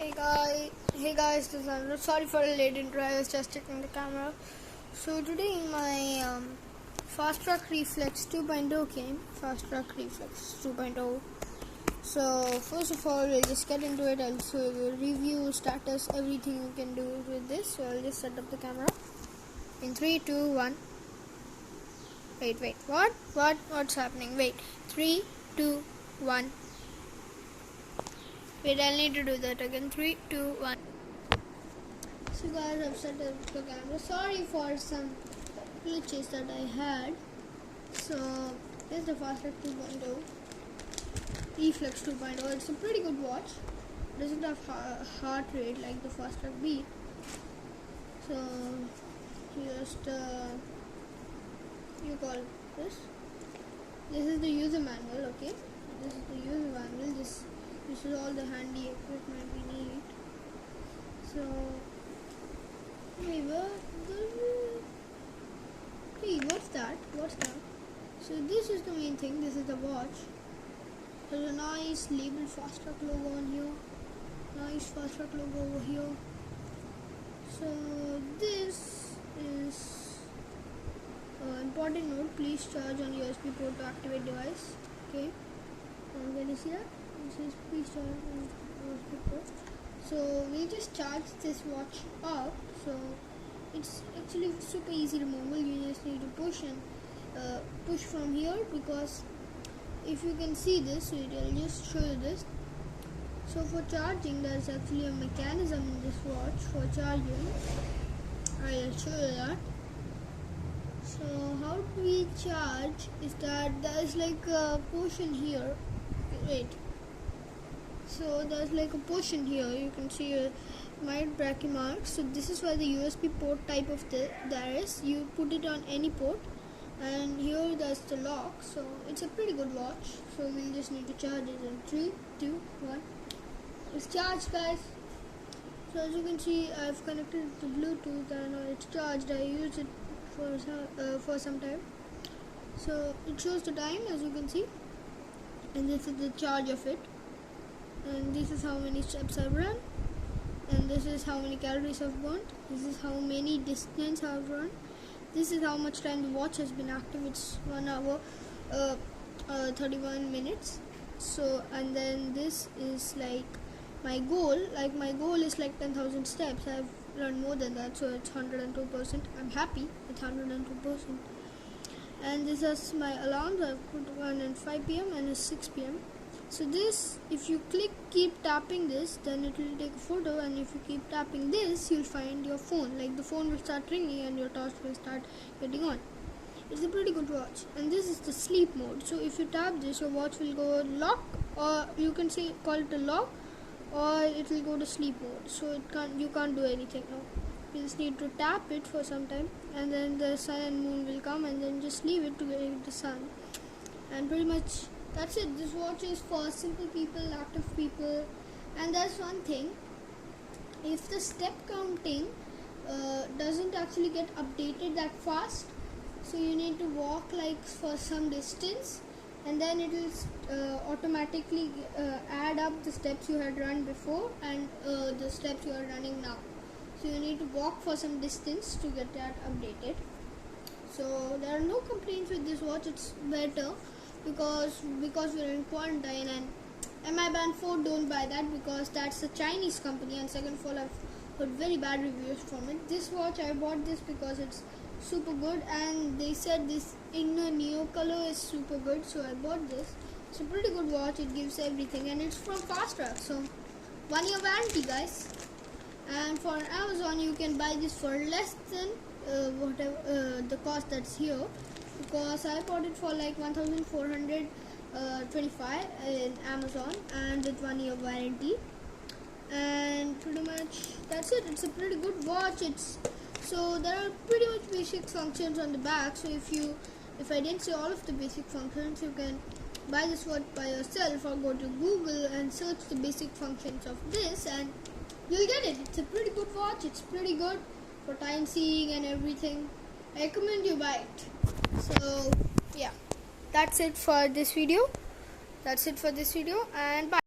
Hey guys, this is Andrew. Sorry for a late intro. I was just checking the camera. So today in my Fastrack Reflex 2.0 came. Fastrack Reflex 2.0. So first of all, we'll just get into it. I'll show you the review, status, everything you can do with this. So I'll just set up the camera in 3, 2, 1. Wait. What's happening? Wait. 3, 2, 1. Wait, I'll need to do that again. 3, 2, 1. So guys, I've set up the camera. Sorry for some glitches that I had. So here's the Fastrack 2.0, Reflex 2.0. It's a pretty good watch. It doesn't have heart rate like the Fastrack Beat. So just you call this. This is the user manual. Okay, this is the user manual. This is all the handy equipment we need. So, what's that? So this is the main thing. This is the watch. There's a nice label Fastrack logo on here. Nice Fastrack logo over here. So this is important note. Please charge on USB port to activate device. Okay. Can you see that? This is please charge on USB port. So we just charge this watch up. So it's actually super easy removal. You just need to push from here, because if you can see this, so I'll just show you this. So for charging, there's actually a mechanism in this watch for charging. I'll show you that. So how do we charge is that there's like a portion here. Wait. So there's like a portion here. You can see a mild bracket mark. So this is where the USB port type of there is. You put it on any port, and here there's the lock. So it's a pretty good watch. So we'll just need to charge it in 3, 2, 1. It's charged, guys. So as you can see, I've connected it to Bluetooth and it's charged. I used it for some time. So it shows the time, as you can see, and this is the charge of it. And this is how many steps I've run, and this is how many calories I've burnt. This is how many distance I've run. This is how much time the watch has been active. It's 1 hour 31 minutes. So, and then this is like my goal. Like my goal is like 10,000 steps. I've run more than that, so it's 102%. I'm happy with 102%. And this is my alarms. I've put one at 5 p.m. and at 6 p.m. So this, if you keep tapping this, then it will take a photo, and if you keep tapping this, you'll find your phone. Like the phone will start ringing and your torch will start getting on. It's a pretty good watch. And this is the sleep mode. So if you tap this, your watch will go lock, or you can call it a lock, or it will go to sleep mode. So you can't do anything now. You just need to tap it for some time, and then the sun and moon will come, and then just leave it to get the sun. And pretty much that's it. This watch is for simple people, active people. And there's one thing: if the step counting doesn't actually get updated that fast, so you need to walk like for some distance, and then it will automatically add up the steps you had run before and the steps you are running now. So you need to walk for some distance to get that updated. So there are no complaints with this watch. It's better because we're in quarantine, and MI Band 4 don't buy that because that's a Chinese company, and second of all, I've heard very bad reviews from it. This watch, I bought this because it's super good, and they said this inner neo color is super good, so I bought this. It's a pretty good watch. It gives everything, and it's from Fastrack, so 1 year warranty, guys. And for Amazon, you can buy this for less than whatever the cost that's here, because I bought it for like 1,425 in Amazon, and with 1 year warranty. And pretty much that's it. It's a pretty good watch. So there are pretty much basic functions on the back. So if I didn't say all of the basic functions, you can buy this watch by yourself, or go to Google and search the basic functions of this, and you'll get it. It's a pretty good watch. It's pretty good for time seeing and everything. I recommend you buy it. So yeah, that's it for this video, and bye.